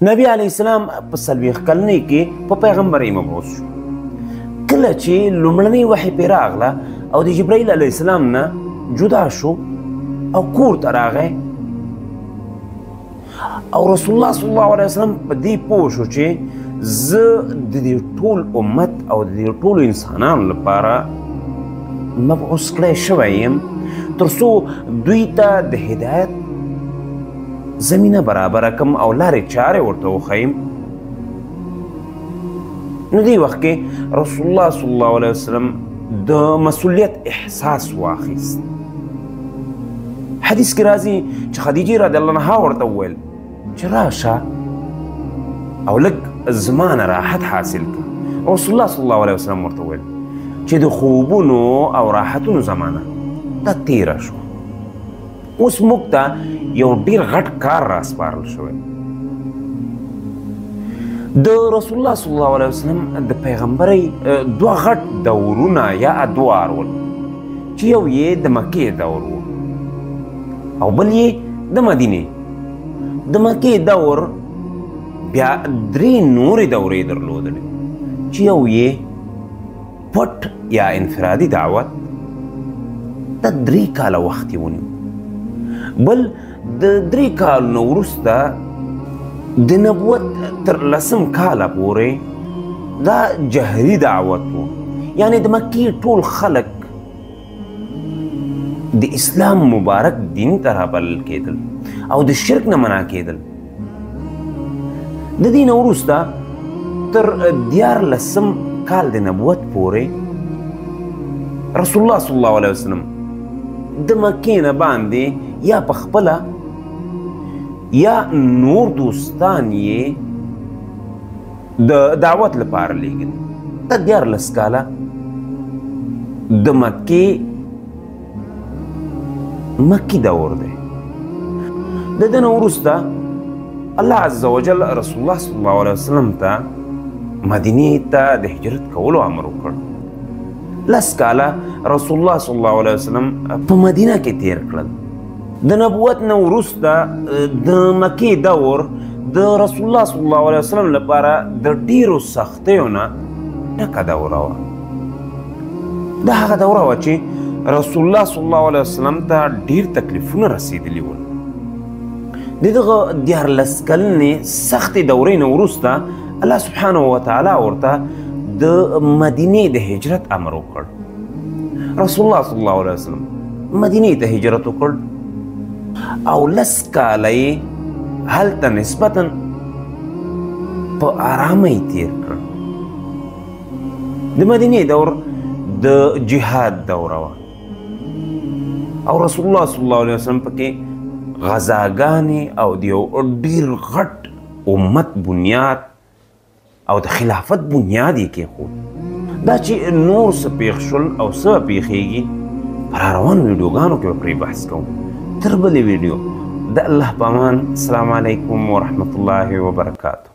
نبی علیه السلام په څلوېښت کلنۍ کې په پیغمبرۍ مبعوث شو. کله چې لومړنۍ وحی پرې راغله او د جبرائیل علیه السلام نه جدا شو او کور ته راغی، او رسول الله صلی الله علیه وسلم په دې پوه شو چې زه د دې ټول امت او د دې ټولو انسانانو لپاره مبعوث کړی شوی یم تر څو دوی ته د هدایت زمینه برابره کړم او لارې چارې ورته وښیم. نو دې وخت کې رسول الله صلی الله علیه وسلم د مسؤلیت احساس واخیست. حدیث کې راځي چې خدیجې رضی الله عنها ورته وویل چې راشه او لږ زما نه راحت حاصل کړه. رسول الله صلی الله علیه وسلم ورته وویل چې د خوبونو او راحتونو زمانه دا تیره شوه، اوس موږ ته یو ډېر غټ کار راسپارل شوی. د رسول الله صلی الله علیه وسلم د پیغمبرۍ دوه غټ دورونه یا ادوار ول، چې یو یې د مکې دور و او بل یې د مدینې. د مکې دور بیا درې نورې دورې درلودلې، چې یو یې پټ یا انفرادي دعوت، دا 3 کاله وخت یې ونیو. بل د 3 کالونو وروسته د نبوت تر 10 کاله پورې دا جهري دعوت و، یعنی د مکې ټول خلک د اسلام مبارک دین ته رابلل کېدل او د شرک نه منع کېدل. د دې نه وروسته تر 14 کال د نبوت پورې رسول الله صلی الله علیه وسلم د مکې نه باندې یا پخپله یا نور دوستان یې د دعوت لپاره لیږل. دا 14 کاله د مکې دور دی. د دې نه وروسته الله عز وجل رسول الله صلی الله علیه وسلم ته مدینې ته د هجرت کولو امر وکړ. 10 کاله رسول الله صلی الله علیه وسلم په مدینه کې تیر کړل. د نبوت نه وروسته د مکې دور د رسول الله صلی الله علیه وسلم لپاره د ډیرو سختیو نه ډکه دوره وه. دا هغه دوره وه چې رسول الله صلی الله علیه وسلم ته ډیر تکلیفونه رسېدلي ول. د دغه 14 کلنې سختې دورې نه وروسته الله سبحانه وتعالی ورته د مدینې د هجرت امر وکړ. رسول الله صلی الله علیه وسلم مدینې ته هجرت وکړ او 10 کاله یې هلته نسبتا په آرامۍ تیر کړ. د مدینې دور د جهاد دوره وه او رسول الله صلی الله علیه وسلم پکې غزاګانې او د یو ډېر غټ امت بنیاد او د خلافت بنیاد یې کېښود. دا چې نور څه پېښ شول او څه پېښېږي په راروانو ویډیوګانو کې به پرې بحث کوم. تر بلې ویډیو د الله په امان. السلام علیکم ورحمة الله وبرکاته.